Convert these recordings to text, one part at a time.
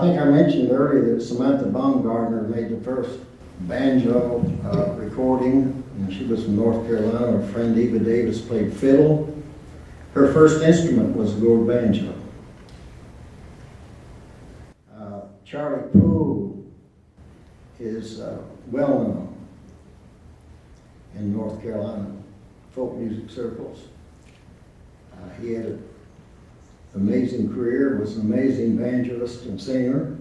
think I mentioned earlier that Samantha Baumgartner made the first banjo recording, and she was from North Carolina. Her friend Eva Davis played fiddle. Her first instrument was a gourd banjo. Charlie Poole is well known in North Carolina folk music circles. He had an amazing career, was an amazing banjoist and singer.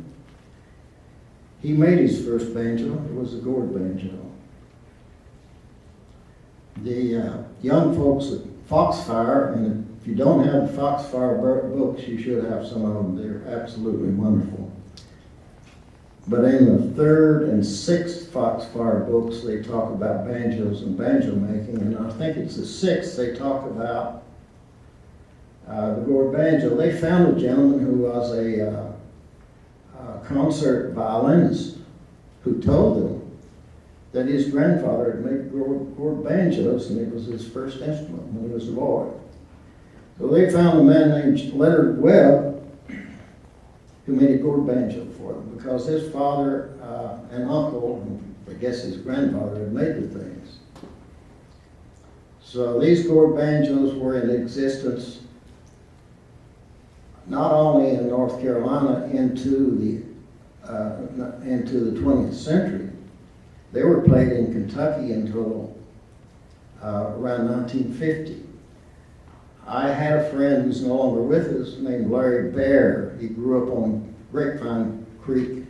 He made his first banjo. It was a gourd banjo. The young folks at Foxfire, and if you don't have Foxfire books, you should have some of them. They're absolutely wonderful. But in the third and sixth Foxfire books, they talk about banjos and banjo making, and I think it's the sixth they talk about the gourd banjo. They found a gentleman who was a concert violinist who told them that his grandfather had made gourd banjos, and it was his first instrument when he was a boy. So they found a man named Leonard Webb who made a gourd banjo for them, because his father and uncle, and I guess his grandfather, had made the things. So these gourd banjos were in existence not only in North Carolina into the 20th century. They were played in Kentucky until around 1950. I had a friend who's no longer with us named Larry Bear. He grew up on Grapevine Creek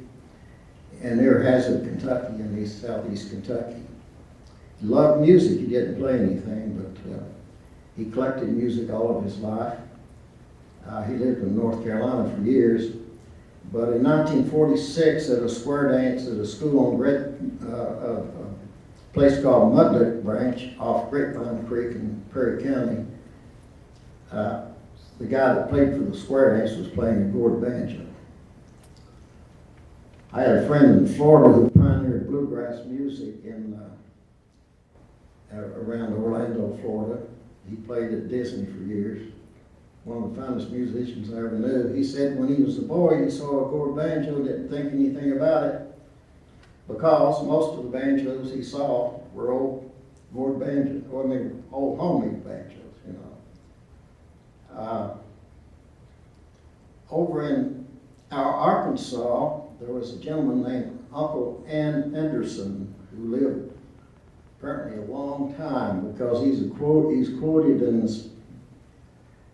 in near Hazard, Kentucky, in southeast Kentucky. He loved music. He didn't play anything, but he collected music all of his life. He lived in North Carolina for years. But in 1946, at a square dance at a school on a place called Mudlick Branch off Grapevine Creek in Perry County, the guy that played for the square dance was playing a gourd banjo. I had a friend in Florida who pioneered bluegrass music around Orlando, Florida. He played at Disney for years. One of the finest musicians I ever knew. He said when he was a boy, he saw a gourd banjo, didn't think anything about it, because most of the banjos he saw were old gourd banjos, or old homemade banjos, you know. Over in Arkansas, there was a gentleman named Uncle Anderson who lived apparently a long time, because he's quoted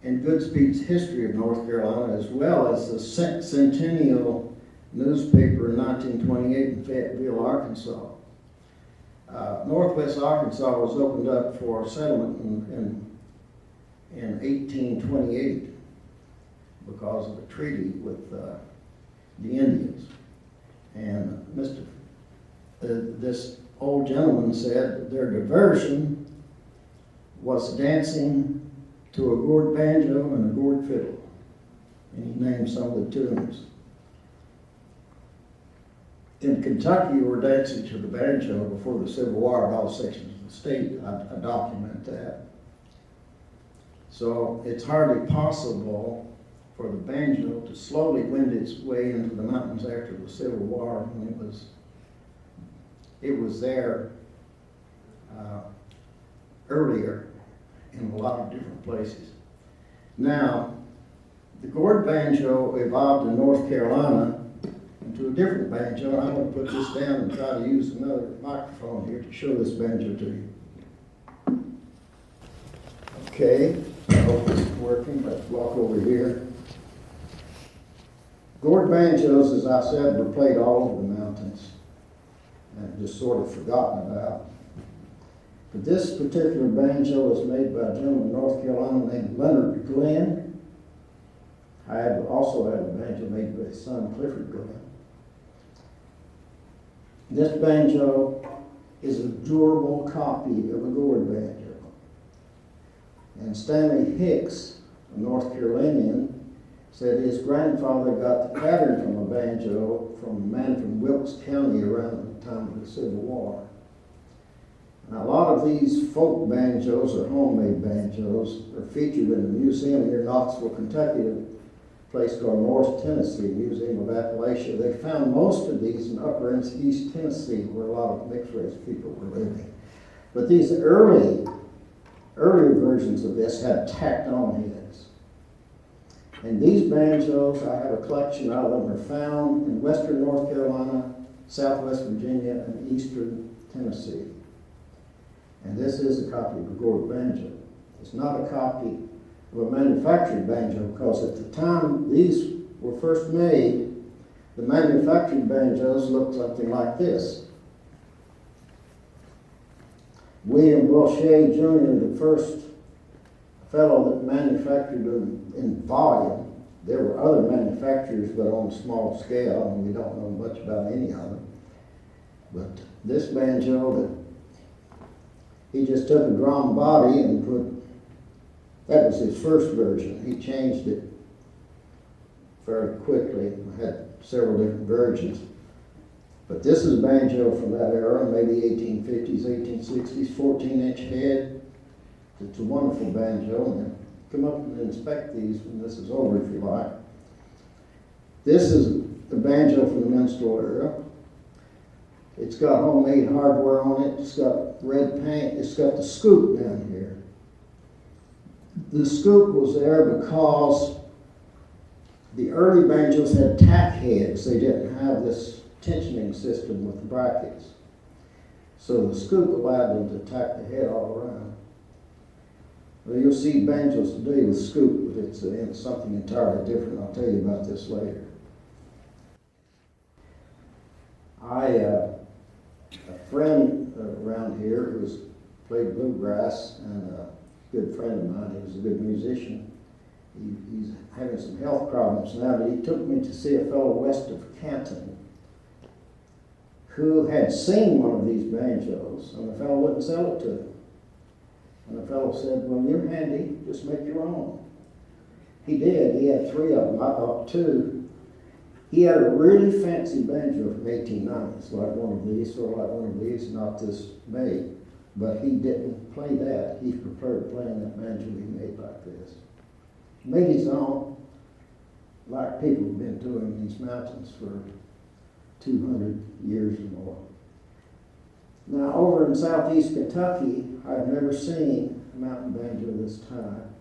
in Goodspeed's History of North Carolina, as well as the Centennial newspaper in 1928 in Fayetteville, Arkansas. Northwest Arkansas was opened up for settlement in 1828 because of a treaty with the Indians. And this old gentleman said their diversion was dancing to a gourd banjo and a gourd fiddle. And he named some of the tunes. In Kentucky, we were dancing to the banjo before the Civil War in all sections of the state. I document that. So it's hardly possible for the banjo to slowly wend its way into the mountains after the Civil War, when it was there earlier in a lot of different places. Now, the gourd banjo evolved in North Carolina into a different banjo, and I'm going to put this down and try to use another microphone here to show this banjo to you. Okay, I hope this is working. Let's walk over here. Gourd banjos, as I said, were played all over the mountains and just sort of forgotten about. But this particular banjo was made by a gentleman in North Carolina named Leonard Glenn. I also had a banjo made by his son, Clifford Glenn. This banjo is a durable copy of a gourd banjo. And Stanley Hicks, a North Carolinian, said his grandfather got the pattern from a banjo from a man from Wilkes County around the time of the Civil War. Now, a lot of these folk banjos or homemade banjos are featured in a museum here in Knoxville, Kentucky, place called North Tennessee, Museum of Appalachia. They found most of these in upper and East Tennessee, where a lot of mixed race people were living. But these earlier versions of this had tacked on heads. And these banjos, I have a collection of them, are found in western North Carolina, southwest Virginia, and eastern Tennessee. And this is a copy of a gourd banjo. It's not a copy of a manufactured banjo, because at the time these were first made, the manufactured banjos looked something like this. William Boucher Jr., the first fellow that manufactured them in volume. There were other manufacturers, but on a small scale, and we don't know much about any of them. But this banjo, that he just took a drum body and that was his first version. He changed it fairly quickly. Had several different versions. But this is a banjo from that era, maybe 1850s, 1860s, 14-inch head. It's a wonderful banjo, and come up and inspect these when this is over if you like. This is the banjo from the minstrel era. It's got homemade hardware on it. It's got red paint. It's got the scoop down here. The scoop was there because the early banjos had tack heads. They didn't have this tensioning system with the brackets. So the scoop allowed them to tack the head all around. Well, you'll see banjos today with scoop, but it's something entirely different. I'll tell you about this later. A friend around here who's played bluegrass, and a good friend of mine, he was a good musician. He's having some health problems now, but he took me to see a fellow west of Canton who had seen one of these banjos, and the fellow wouldn't sell it to him. And the fellow said, well, you're handy, just make your own. He did. He had 3 of them. I thought 2. He had a really fancy banjo from 1890s, like one of these, sort of like one of these, not this made. But he didn't play that. He preferred playing that banjo he made like this. He made his own, like people have been doing in these mountains for 200 years or more. Now, over in southeast Kentucky, I've never seen a mountain banjo this time.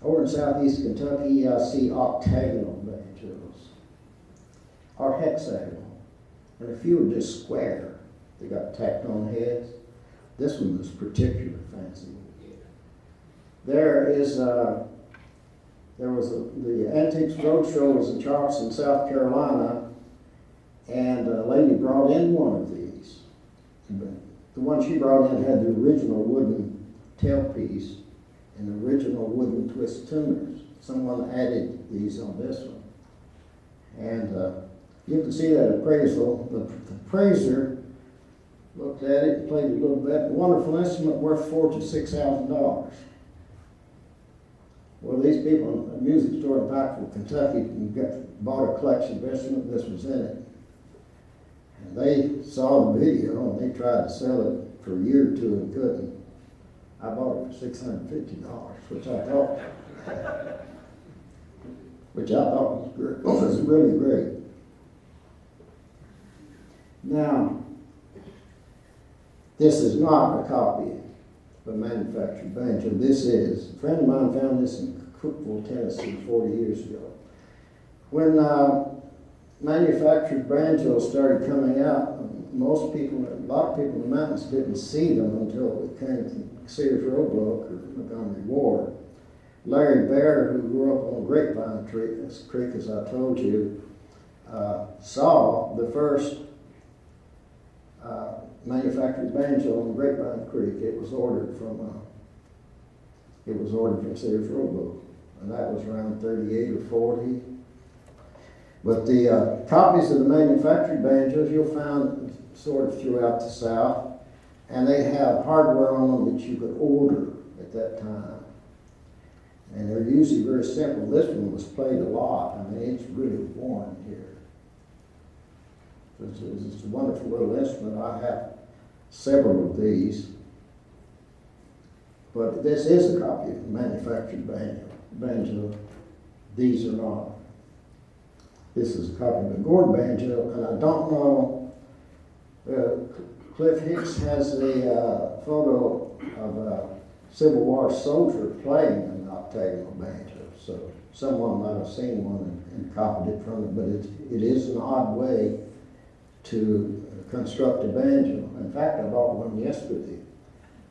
Over in southeast Kentucky, I see octagonal banjos, or hexagonal, and a few are just square. They got tacked on heads. This one was particularly fancy. There was the Antiques Roadshow was in Charleston, South Carolina, and a lady brought in one of these. The one she brought in had the original wooden tailpiece and the original wooden twist tuners. Someone added these on this one. And you can see that appraisal. The appraiser looked at it and played it a little bit. A wonderful instrument worth $4,000 to $6,000. Well, these people in a music store in Pikeville, Kentucky, bought a collection of instruments. This was in it. And they saw the video and they tried to sell it for a year or 2 and couldn't. I bought it for $650, which I thought was great. It was really great. Now, this is not a copy of a manufactured banjo. This is. A friend of mine found this in Cookeville, Tennessee, 40 years ago. When manufactured banjos started coming out, a lot of people in the mountains didn't see them until it came to Sears Roebuck or Montgomery Ward. Larry Baer, who grew up on Grapevine Creek, as I told you, saw the first manufactured banjo on Grapevine Creek. It was ordered from Sears Roebuck, and that was around 38 or 40. But the copies of the manufactured banjos you'll find sort of throughout the South, and they have hardware on them that you could order at that time. And they're usually very simple. This one was played a lot. I mean, it's really worn here. It's a wonderful little instrument. I have several of these. But this is a copy of the manufactured banjo. these are not. This is a copy of the gourd banjo, and I don't know, Cliff Hicks has a photo of a Civil War soldier playing an octagonal banjo, so someone might have seen one and copied it from it, but it is an odd way to construct a banjo. In fact, I bought one yesterday.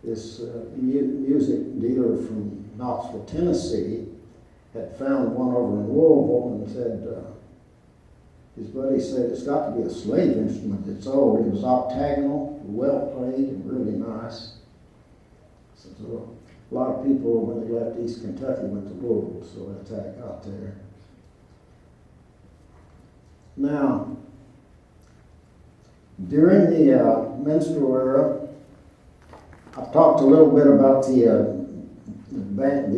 This music dealer from Knoxville, Tennessee, had found one over in Louisville and said, his buddy said, it's got to be a slave instrument. It's old. It was octagonal, well played, and really nice. So a lot of people, when they left East Kentucky, went to Louisville, so that's how it got there. Now, during the minstrel era, I've talked a little bit about the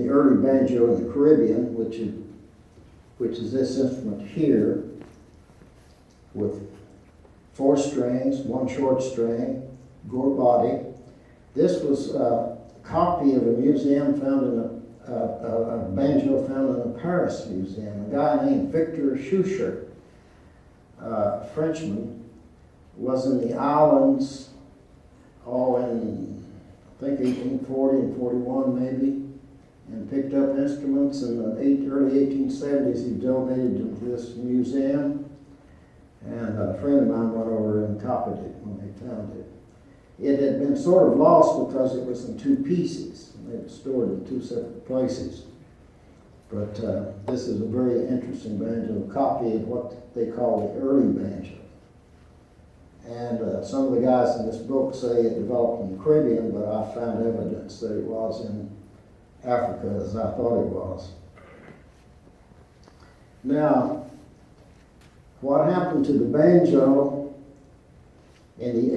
early banjo in the Caribbean, which is this instrument here, with 4 strings, 1 short string, gourd body. This was a copy of a museum found in a banjo found in a Paris museum. A guy named Victor Schucher, Frenchman, was in the islands, in I think 1840 and 41 maybe, and picked up instruments. In the early 1870s, he donated them to this museum. And a friend of mine went over and copied it when they found it. It had been sort of lost because it was in 2 pieces. They were stored in 2 separate places. But this is a very interesting banjo, a copy of what they call the early banjo. And some of the guys in this book say it developed in the Caribbean, but I found evidence that it was in Africa as I thought it was. Now, what happened to the banjo in the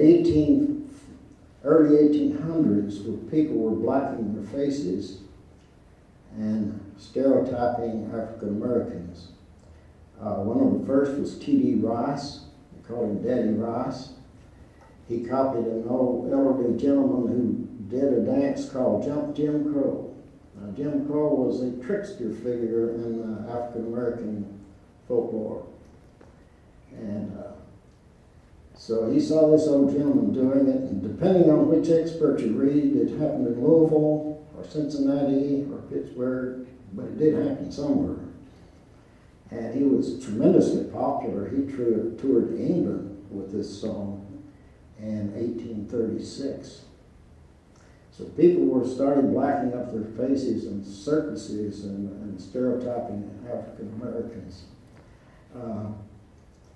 early 1800s, where people were blackening their faces and stereotyping African Americans? One of the first was T.D. Rice. They called him Daddy Rice. He copied an old elderly gentleman who did a dance called Jump Jim Crow. Now, Jim Crow was a trickster figure in African American folklore. And so he saw this old gentleman doing it, and depending on which expert you read, it happened in Louisville or Cincinnati or Pittsburgh, but it did happen somewhere. And he was tremendously popular. He toured England with this song in 1836. So people started blacking up their faces in circuses and stereotyping African Americans.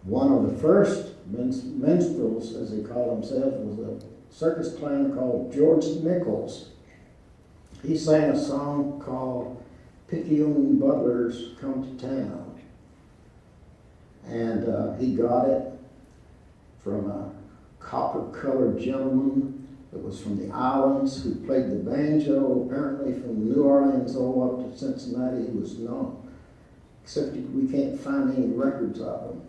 One of the first minstrels, as they call themselves, was a circus clown called George Nichols. He sang a song called Picayune Butlers Come to Town. And he got it from a copper-colored gentleman that was from the islands who played the banjo, apparently from New Orleans all up to Cincinnati. He was known, except we can't find any records of him.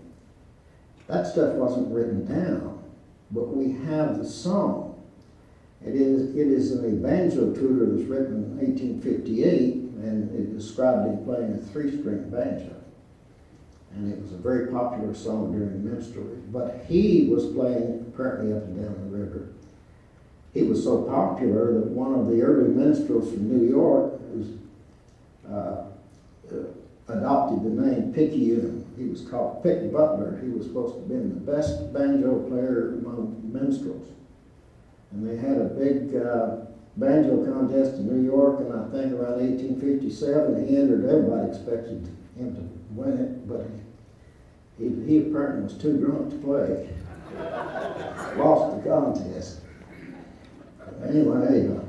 That stuff wasn't written down, but we have the song. It is in a banjo tutor that was written in 1858, and it described him playing a 3-string banjo. And it was a very popular song during minstrelsy. But he was playing apparently up and down the river. He was so popular that one of the early minstrels from New York adopted the name Picayune. He was called Pick Butler. He was supposed to have been the best banjo player among minstrels. And they had a big banjo contest in New York, and I think around 1857 he entered. Everybody expected him to win it, but he apparently was too drunk to play. Lost the contest. Anyway,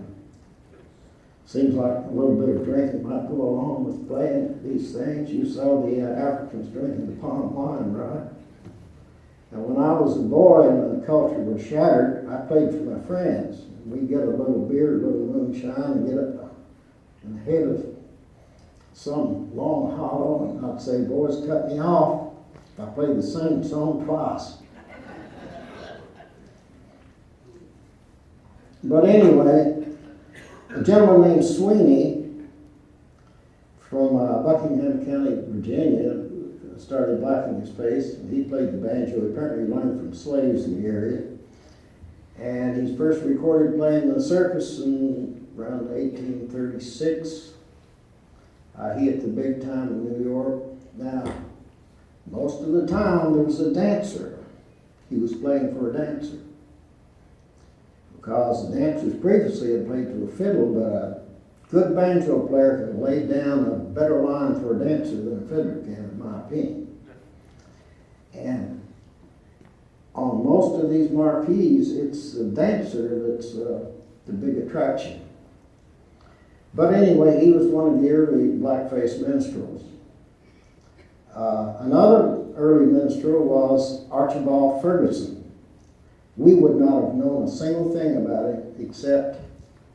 seems like a little bit of drinking might go along with playing these things. You saw the Africans drinking the palm wine, right? And when I was a boy and the culture was shattered, I played for my friends. We'd get a little beer, a little moonshine, and get up in the head of some long hollow, and I'd say, boys, cut me off. I played the same song twice. But anyway, a gentleman named Sweeney from Buckingham County, Virginia, started blacking his face, and he played the banjo. Apparently he learned from slaves in the area. And he's first recorded playing the circus in around 1836. He hit the big time in New York. Now, most of the time there was a dancer. He was playing for a dancer. Because the dancers previously had played to a fiddle, but a good banjo player can lay down a better line for a dancer than a fiddler can, in my opinion. And on most of these marquees, it's the dancer that's the big attraction. But anyway, he was one of the early blackface minstrels. Another early minstrel was Archibald Ferguson. We would not have known a single thing about it except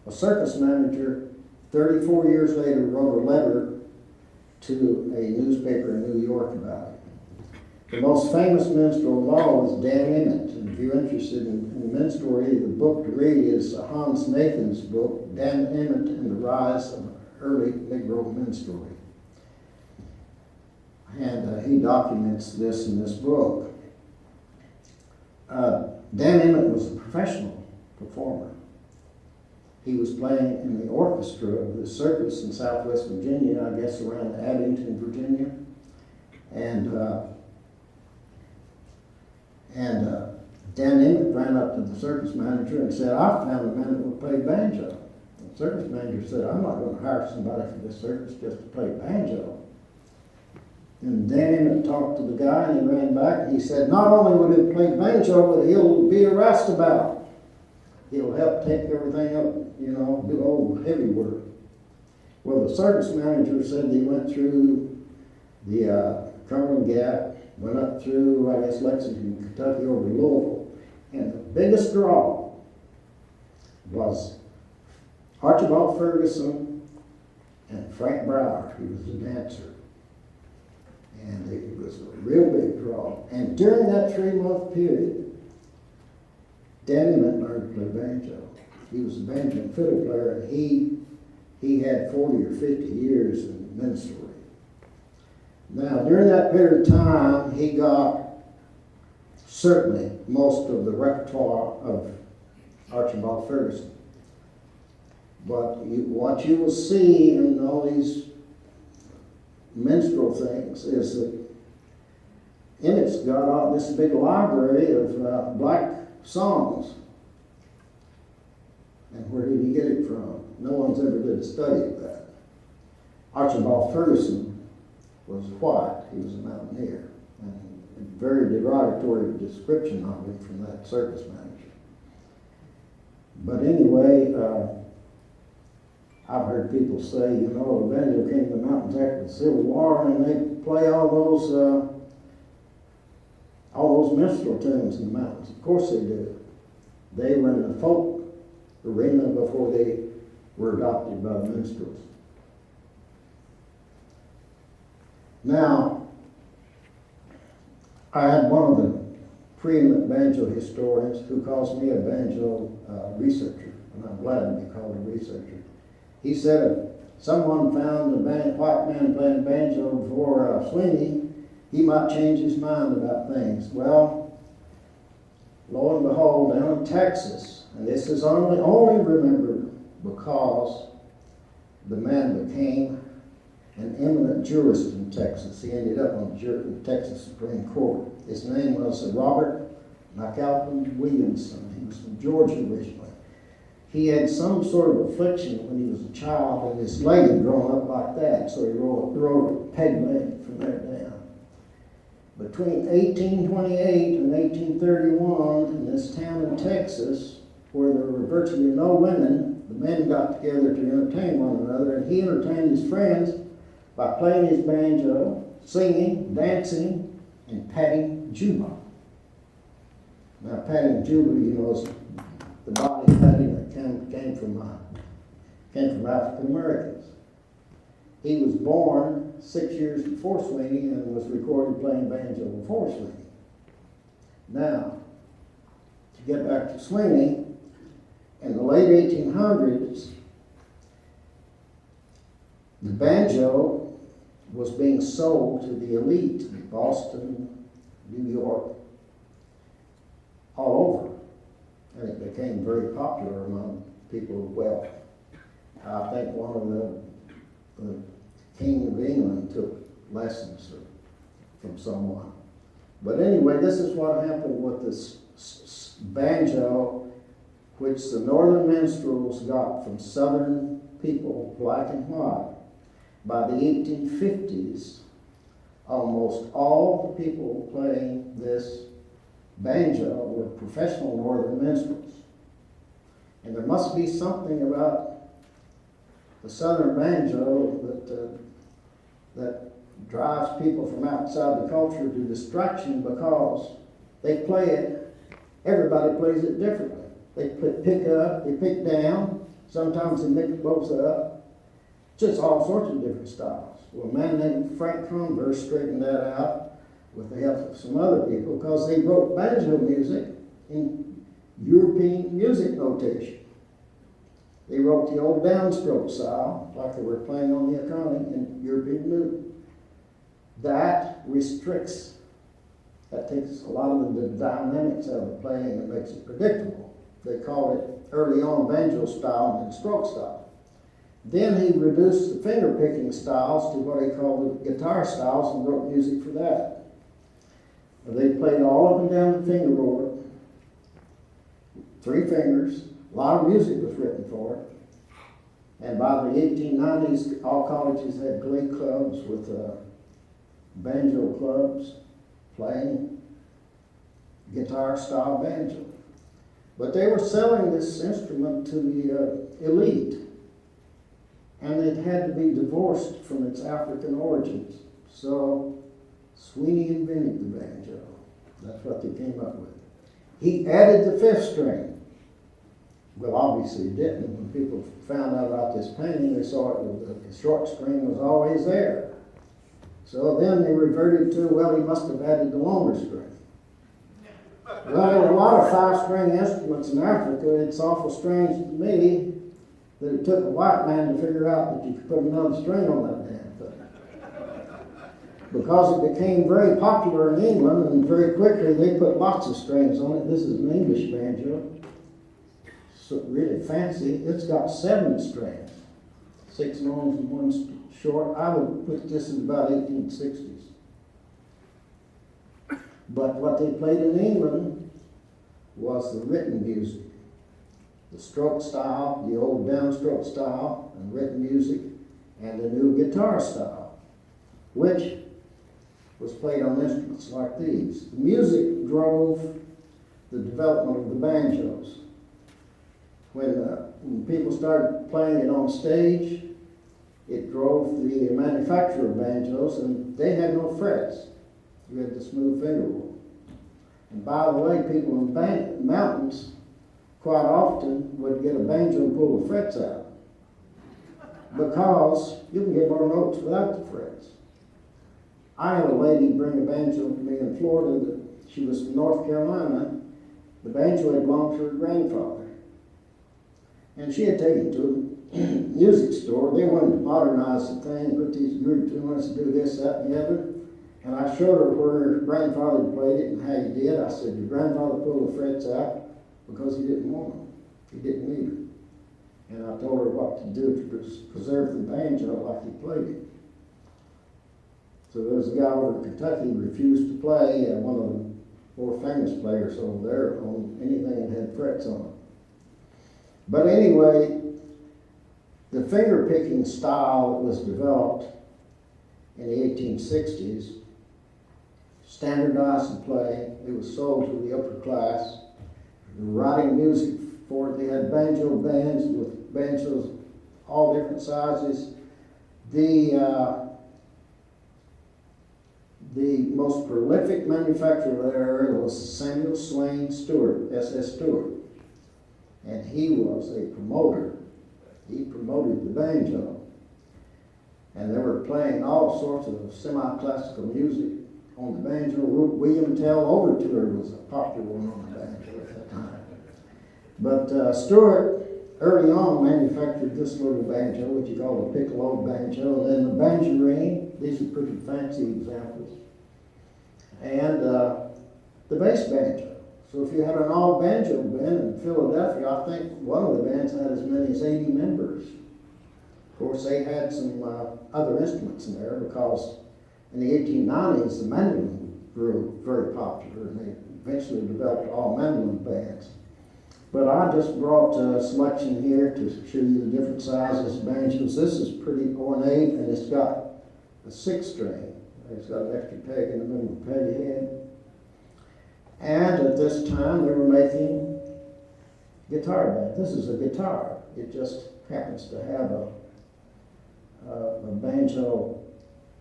a circus manager 34 years later wrote a letter to a newspaper in New York about it. The most famous minstrel of all is Dan Emmett. And if you're interested in minstrelry, the book to read is Hans Nathan's book, Dan Emmett and the Rise of Early Negro Minstrelry. And he documents this in this book. Dan Emmett was a professional performer. He was playing in the orchestra of the circus in Southwest Virginia, I guess around Abington, Virginia. And Dan Emmett ran up to the circus manager and said, "I found a man that would play banjo." The circus manager said, "I'm not going to hire somebody for this circus just to play banjo." And Dan Emmett talked to the guy and he ran back and he said, "Not only would he play banjo, but he'll be a roustabout. He'll help take everything up, do old heavy work." Well, the circus manager said he went through the Cumberland Gap, went up through, I guess, Lexington, Kentucky, over to Louisville. And the biggest draw was Archibald Ferguson and Frank Brower. He was a dancer. And it was a real big draw. And during that 3-month period, Dan Emmett learned to play banjo. He was a banjo and fiddle player, and he had 40 or 50 years in minstrelsy. Now, during that period of time, he got certainly most of the repertoire of Archibald Ferguson. But what you will see in all these minstrel things is that Emmett's got all this big library of black songs. And where did he get it from? No one's ever did a study of that. Archibald Ferguson was white. He was a mountaineer. And a very derogatory description of him from that circus manager. But anyway, I've heard people say, the banjo came to the mountains after the Civil War, and they play all those minstrel tunes in the mountains. Of course they do. They were in the folk arena before they were adopted by the minstrels. Now, I had one of the preeminent banjo historians who calls me a banjo researcher, and I'm glad to be called a researcher. He said if someone found a white man playing banjo before Sweeney, he might change his mind about things. Well, lo and behold, down in Texas, and this is only remembered because the man became an eminent jurist in Texas. He ended up on the Texas Supreme Court. His name was Robert Williamson. He was from Georgia originally. He had some sort of affliction when he was a child, and his leg had grown up like that, so he rode a peg leg from there down. Between 1828 and 1831, in this town in Texas, where there were virtually no women, the men got together to entertain one another, and he entertained his friends by playing his banjo, singing, dancing, and patting juba. Now, patting juba, is the body patting that came from African Americans. He was born 6 years before Sweeney and was recorded playing banjo before Sweeney. Now, to get back to Sweeney, in the late 1800s, the banjo was being sold to the elite in Boston, New York, all over. And it became very popular among people of wealth. I think one of the King of England took lessons from someone. But anyway, this is what happened with this banjo, which the northern minstrels got from southern people, black and white. By the 1850s, almost all the people playing this banjo were professional northern minstrels. And there must be something about the southern banjo that drives people from outside the culture to distraction, because they play it, everybody plays it differently. They pick up, they pick down, sometimes they mix both up, just all sorts of different styles. Well, a man named Frank Converse straightened that out with the help of some other people, because they wrote banjo music in European music notation. They wrote the old downstroke style, like they were playing on the economy in European music. That restricts, that takes a lot of the dynamics out of the playing and makes it predictable. They called it early on banjo style and stroke style. Then he reduced the finger picking styles to what he called the guitar styles and wrote music for that. They played all up and down the fingerboard, 3 fingers. A lot of music was written for it. And by the 1890s, all colleges had glee clubs with banjo clubs playing guitar-style banjo. But they were selling this instrument to the elite, and it had to be divorced from its African origins. So Sweeney invented the banjo. That's what they came up with. He added the 5th string. Well, obviously he didn't. When people found out about this painting, they saw the short string was always there. So then they reverted to, well, he must have added the longer string. Well, there were a lot of 5-string instruments in Africa. It's awful strange to me that it took a white man to figure out that you could put another string on that damn thing. Because it became very popular in England, and very quickly they put lots of strings on it. This is an English banjo. So really fancy. It's got 7 strings, 6 longs and 1 short. I would put this in about 1860s. But what they played in England was the written music, the stroke style, the old downstroke style, and written music, and the new guitar style, which was played on instruments like these. The music drove the development of the banjos. When people started playing it on stage, it drove the manufacturer of banjos, and they had no frets. You had the smooth fingerboard. And by the way, people in the mountains quite often would get a banjo and pull the frets out, because you can get more notes without the frets. I had a lady bring a banjo to me in Florida. She was from North Carolina. The banjo had belonged to her grandfather. And she had taken it to a music store. They wanted to modernize the thing, put these good tunes, do this, that, and the other. And I showed her where her grandfather played it and how he did. I said, your grandfather pulled the frets out because he didn't want them. He didn't need them. And I told her what to do to preserve the banjo like he played it. So there was a guy over in Kentucky who refused to play, one of the more famous players over there, on anything that had frets on it. But anyway, the finger-picking style that was developed in the 1860s, standardized the play. It was sold to the upper class. They were writing music for it. They had banjo bands with banjos all different sizes. The most prolific manufacturer of that area was Samuel Swain Stewart, S.S. Stewart. And he was a promoter. He promoted the banjo. And they were playing all sorts of semi-classical music on the banjo. William Tell Overture was a popular one on the banjo at that time. But Stewart, early on, manufactured this little banjo, which he called a piccolo banjo, and then the banjarine, these are pretty fancy examples. And the bass banjo. So if you had an all banjo band in Philadelphia, I think one of the bands had as many as 80 members. Of course, they had some other instruments in there because in the 1890s, the mandolin grew very popular, and they eventually developed all mandolin bands. But I just brought a selection here to show you the different sizes of banjos. This is pretty ornate, and it's got a 6-string. It's got an extra peg in the middle of the peg head. And at this time, they were making guitar band. This is a guitar. It just happens to have a banjo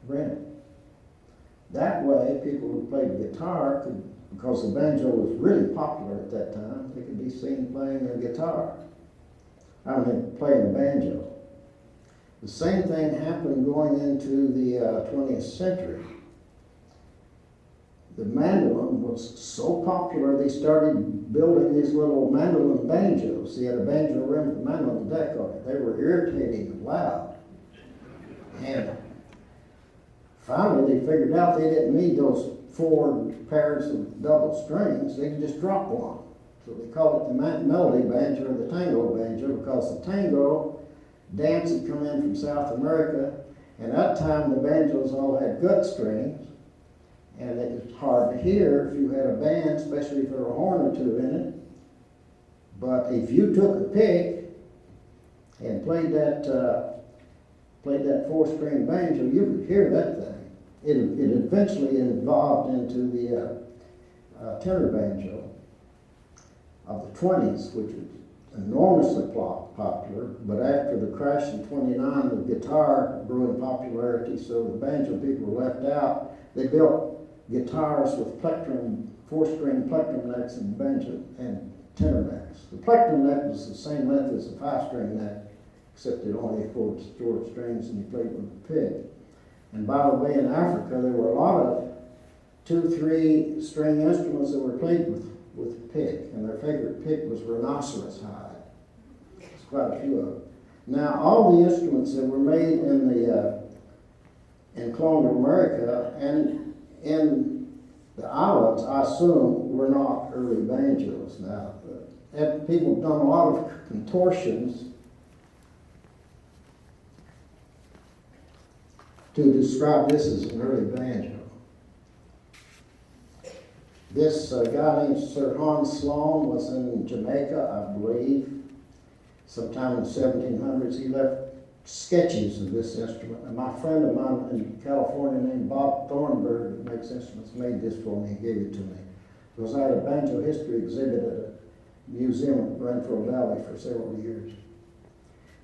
rim. That way, people who played guitar could, because the banjo was really popular at that time, they could be seen playing a guitar. I mean, playing a banjo. The same thing happened going into the 20th century. The mandolin was so popular, they started building these little mandolin banjos. They had a banjo rim with a mandolin deck on it. They were irritating and loud. And finally, they figured out they didn't need those 4 pairs of double strings. They could just drop one. So they called it the melody banjo or the tango banjo because the tango dance had come in from South America, and at that time the banjos all had gut strings, and it was hard to hear if you had a band, especially if there were a horn or two in it. But if you took a pick and played that 4-string banjo, you could hear that thing. It eventually evolved into the tenor banjo of the 20s, which was enormously popular, but after the crash in 29, the guitar grew in popularity, so the banjo people were left out. They built guitars with plectrum, 4-string plectrum necks and banjo and tenor necks. The plectrum neck was the same length as the 5-string neck, except it only had 4 short strings and you played with a pick. And by the way, in Africa, there were a lot of 2-3 string instruments that were played with pick, and their favorite pick was rhinoceros hide. There's quite a few of them. Now, all the instruments that were made in colonial America and in the islands, I assume, were not early banjos. Now, people have done a lot of contortions to describe this as an early banjo. This guy named Sir Hans Sloane was in Jamaica, I believe, sometime in the 1700s. He left sketches of this instrument. And my friend of mine in California named Bob Thornburg, that makes instruments, made this for me and gave it to me. Because I had a banjo history exhibit at a museum in Renfrew Valley for several years.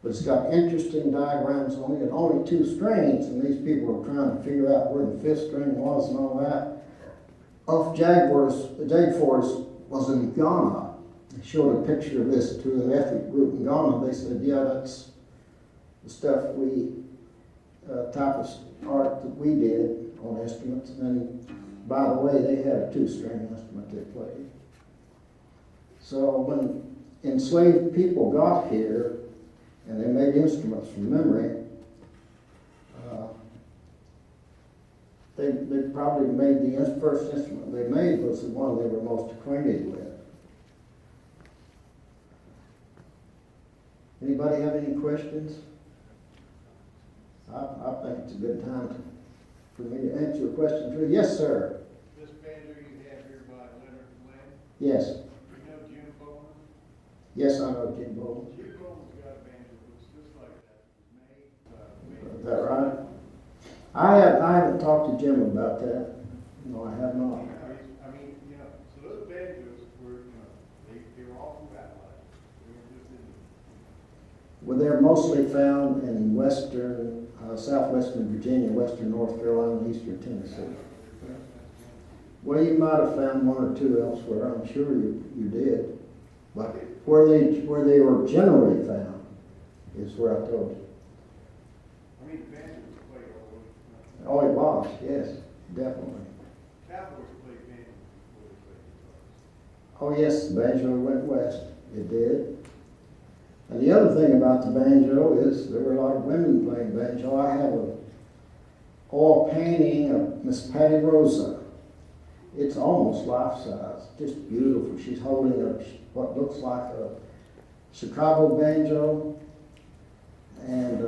But it's got interesting diagrams on it, and only 2 strings, and these people are trying to figure out where the 5th string was and all that. Of Jagfor's was in Ghana. They showed a picture of this to an ethnic group in Ghana. They said, yeah, that's the stuff type of art that we did on instruments. And by the way, they had a 2-string instrument they played. So when enslaved people got here and they made instruments from memory, they probably made the first instrument they made was the one they were most acquainted with. Anybody have any questions? I think it's a good time for me to answer a question for you. Yes, sir. This banjo you have here by Leonard Lane, Yes. you know Jim Bowman? Yes, I know Jim Bowles. Jim Bowman's got a banjo that looks just like that. It was Is that right? I haven't talked to Jim about that. No, I have not. I mean, you know, so those banjos were, you know, they were all throughout life. They were just in. Well, they're mostly found in southwestern Virginia, western North Carolina, and eastern Tennessee. Well, you might have found 1 or 2 elsewhere. I'm sure you did. But where they were generally found is where I told you. I mean, the banjo was played all over. Oh, it was, yes, definitely. Cowboys played banjo before they played guitars. Oh, yes, the banjo went west. It did. And the other thing about the banjo is there were a lot of women playing banjo. I have oil painting of Miss Patty Rosa. It's almost life-size, just beautiful. She's holding what looks like a Chicago banjo, and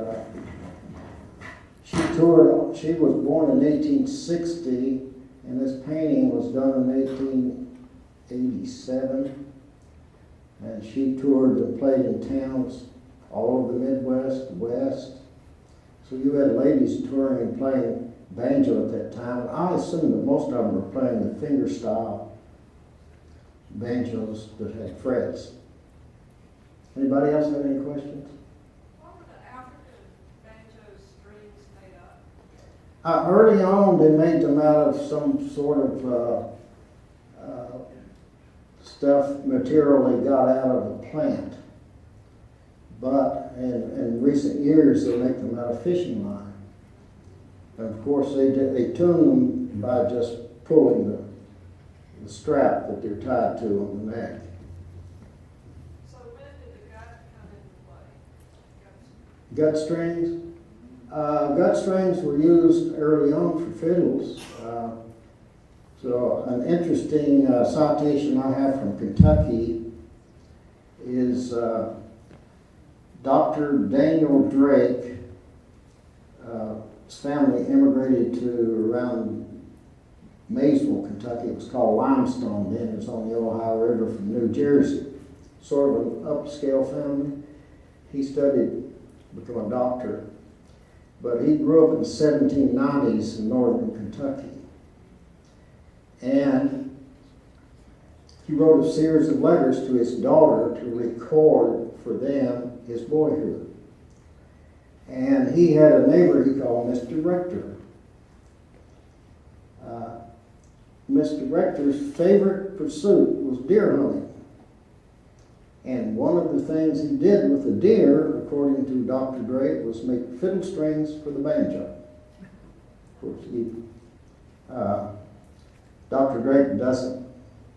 she toured. She was born in 1860, and this painting was done in 1887. And she toured and played in towns all over the Midwest, West. So you had ladies touring and playing banjo at that time. And I assume that most of them were playing the finger style banjos that had frets. Anybody else have any questions? What were the African banjo strings made of? Early on, they made them out of some sort of stuff, material they got out of a plant. But in recent years, they make them out of fishing line. And of course, they tune them by just pulling the strap that they're tied to on the neck. So when did the gut come into play? Gut strings? Gut strings were used early on for fiddles. So an interesting citation I have from Kentucky is Dr. Daniel Drake. His family immigrated to around Maysville, Kentucky. It was called Limestone then. It was on the Ohio River from New Jersey. Sort of an upscale family. He studied to become a doctor, but he grew up in the 1790s in northern Kentucky. And he wrote a series of letters to his daughter to record for them his boyhood. And he had a neighbor he called Mr. Rector. Mr. Rector's favorite pursuit was deer hunting. And one of the things he did with the deer, according to Dr. Drake, was make fiddle strings for the banjo. Of course, Dr. Drake doesn't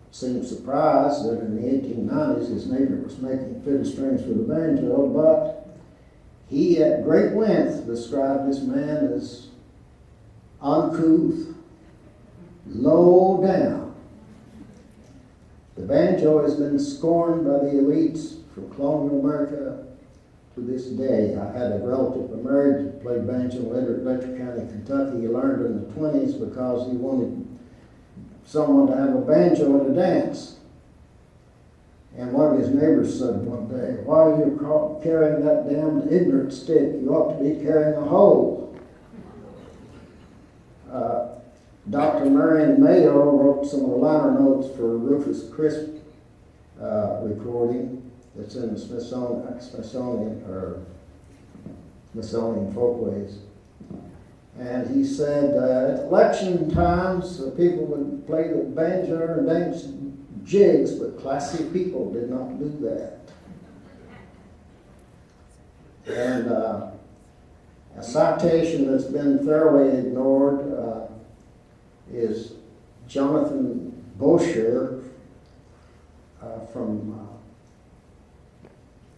seem surprised that in the 1890s his neighbor was making fiddle strings for the banjo, but he at great length described this man as uncouth, low down. The banjo has been scorned by the elites from colonial America to this day. I had a relative married who played banjo in Letcher County, Kentucky. He learned in the 20s because he wanted someone to have a banjo at a dance. And one of his neighbors said one day, "Why are you carrying that damned ignorant stick? You ought to be carrying a hoe." Dr. Marion Mayo wrote some of the liner notes for Rufus Crisp recording that's in the Smithsonian Folkways. And he said at election times, people would play the banjo and dance jigs, but classy people did not do that. And a citation that's been thoroughly ignored is Jonathan Bosher from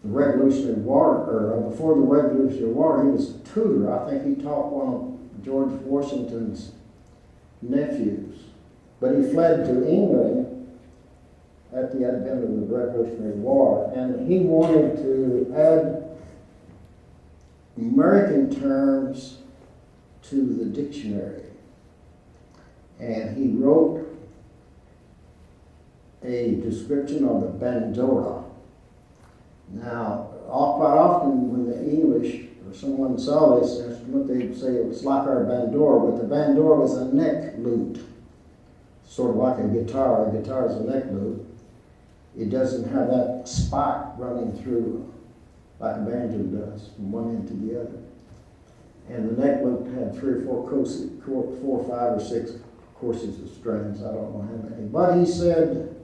the Revolutionary War, or before the Revolutionary War. He was a tutor. I think he taught one of George Washington's nephews. But he fled to England at the advent of the Revolutionary War, and he wanted to add American terms to the dictionary. And he wrote a description of the bandora. Now, quite often when the English or someone saw this instrument, they'd say it was like our bandora, but the bandora was a neck lute, sort of like a guitar. A guitar is a neck lute. It doesn't have that spike running through like a banjo does from one end to the other. And the neck lute had 3 or 4, 5 or 6 courses of strings. I don't know how many. But he said,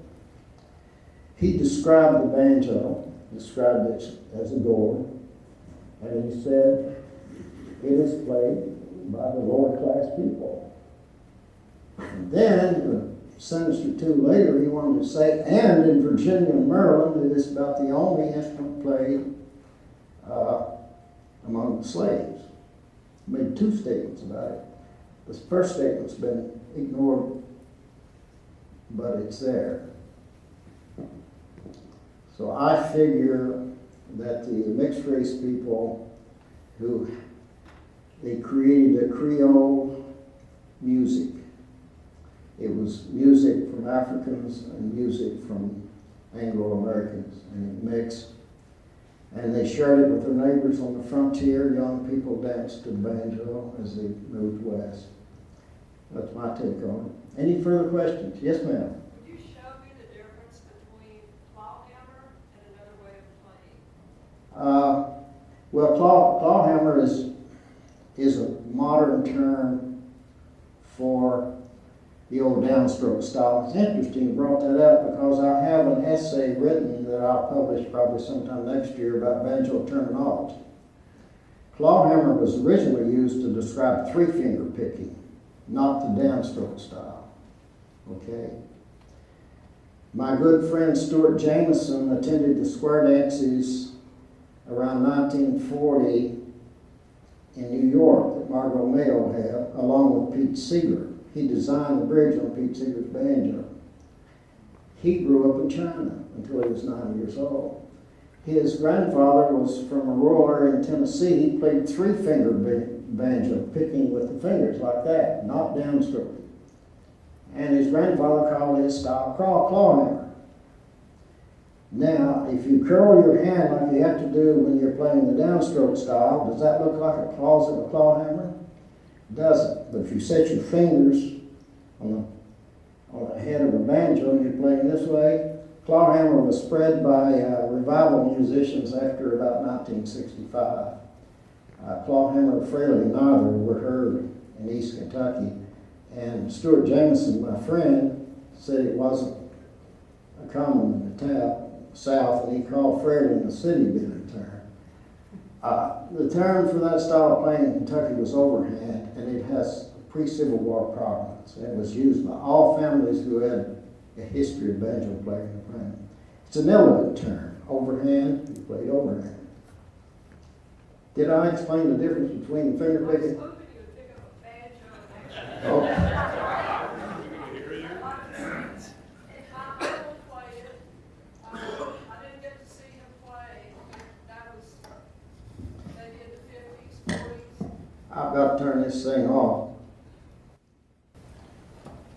he described the banjo, described it as a gourd, and he said, it is played by the lower class people. And then, a sentence or two later, he wanted to say, and in Virginia and Maryland, it is about the only instrument played among the slaves. He made 2 statements about it. The first statement's been ignored, but it's there. So I figure that the mixed race people they created a Creole music. It was music from Africans and music from Anglo-Americans, and it mixed. And they shared it with their neighbors on the frontier. Young people danced to the banjo as they moved west. That's my take on it. Any further questions? Yes, ma'am. Would you show me the difference between clawhammer and another way of playing? Well, clawhammer is a modern term for the old downstroke style. It's interesting you brought that up because I have an essay written that I'll publish probably sometime next year about banjo terminology. Clawhammer was originally used to describe three-finger picking, not the downstroke style. Okay? My good friend Stuart Jameson attended the square dances around 1940 in New York that Margot Mayo had, along with Pete Seeger. He designed the bridge on Pete Seeger's banjo. He grew up in China until he was 9 years old. His grandfather was from a rural area in Tennessee. He played three-finger banjo, picking with the fingers like that, not downstroke. And his grandfather called his style clawhammer. Now, if you curl your hand like you have to do when you're playing the downstroke style, does that look like a clawhammer? It doesn't. But if you set your fingers on the head of a banjo and you're playing this way, clawhammer was spread by revival musicians after about 1965. Clawhammer fairly neither were heard in East Kentucky. And Stuart Jameson, my friend, said it wasn't a common in the South, and he called Fairly in the city being a term. The term for that style of playing in Kentucky was overhand, and it has pre-Civil War provenance. It was used by all families who had a history of banjo playing in the family. It's an elegant term. Overhand, you played overhand. Did I explain the difference between finger I was picking? hoping you would pick up a banjo and actually. Oh. My uncle played it. I didn't get to see him play. That was maybe in the 50s, 40s. I've got to turn this thing off.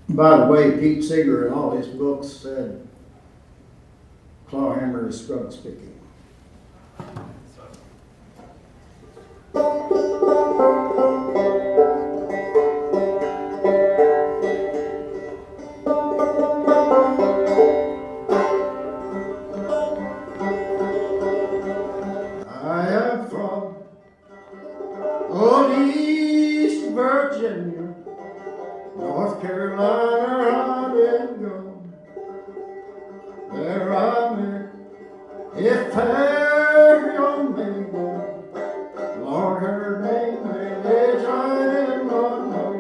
By the way, Pete Seeger in all his books said clawhammer is scrub picking. I am from old East Virginia, North Carolina, I did go. There I met a fair young maiden, Lord, her name may Johnny Monroe.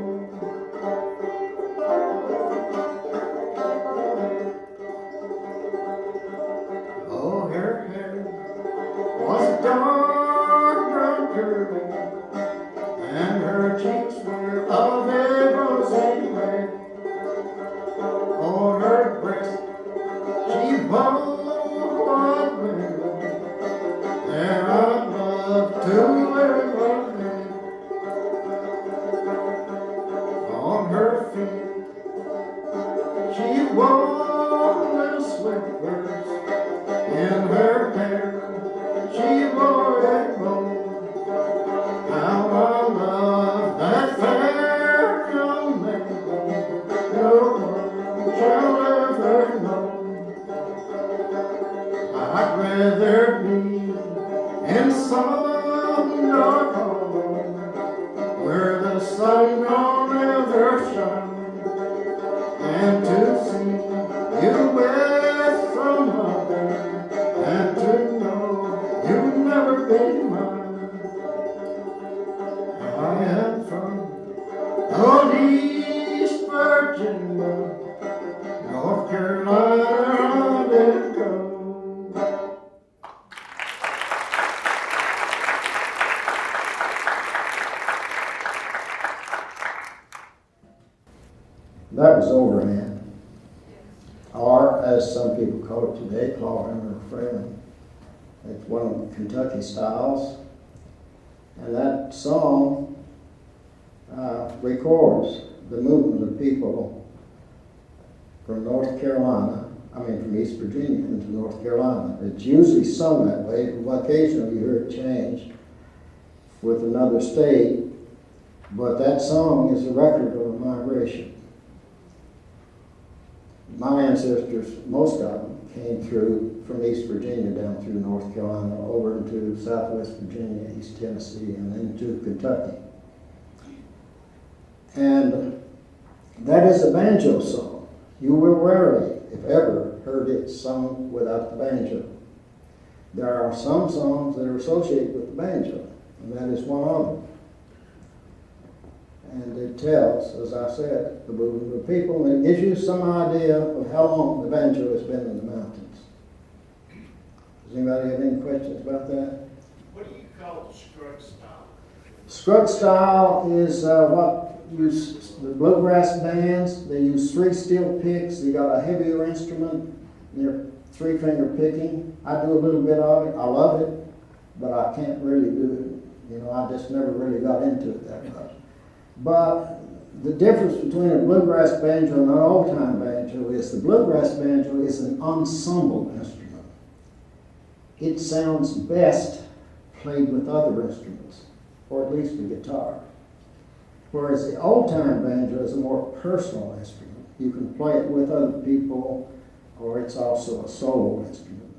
Oh, her hair was dark brown curly, and her cheeks were of a rosy red. On her breast she wore white ribbon, and I'd love to wear her hair. On her feet she wore little slippers, in her hair she wore a bow. How I love that fair young maiden, no one shall ever know. I'd rather be in some dark hole where the sun don't ever shine, and to see you with some other, and to know you'll never be mine. I am from old East Virginia, North Carolina, I did go. That was overhand, Yes. or as some people call it today, clawhammer refrain. It's one of the Kentucky styles. And that song records the movement of people from North Carolina, from East Virginia into North Carolina. It's usually sung that way. Occasionally you hear it changed with another state, but that song is a record of a migration. My ancestors, most of them, came through from East Virginia down through North Carolina, over into Southwest Virginia, East Tennessee, and into Kentucky. And that is a banjo song. You will rarely, if ever, heard it sung without the banjo. There are some songs that are associated with the banjo, and that is one of them. And it tells, as I said, the movement of people, and it gives you some idea of how long the banjo has been in the mountains. Does anybody have any questions about that? What do you call the strut style? Scrug style is what use the bluegrass bands. They use 3 steel picks. They got a heavier instrument. They're 3-finger picking. I do a little bit of it. I love it, but I can't really do it. I just never really got into it that much. But the difference between a bluegrass banjo and an old-time banjo is the bluegrass banjo is an ensemble instrument. It sounds best played with other instruments, or at least the guitar. Whereas the old-time banjo is a more personal instrument. You can play it with other people, or it's also a solo instrument.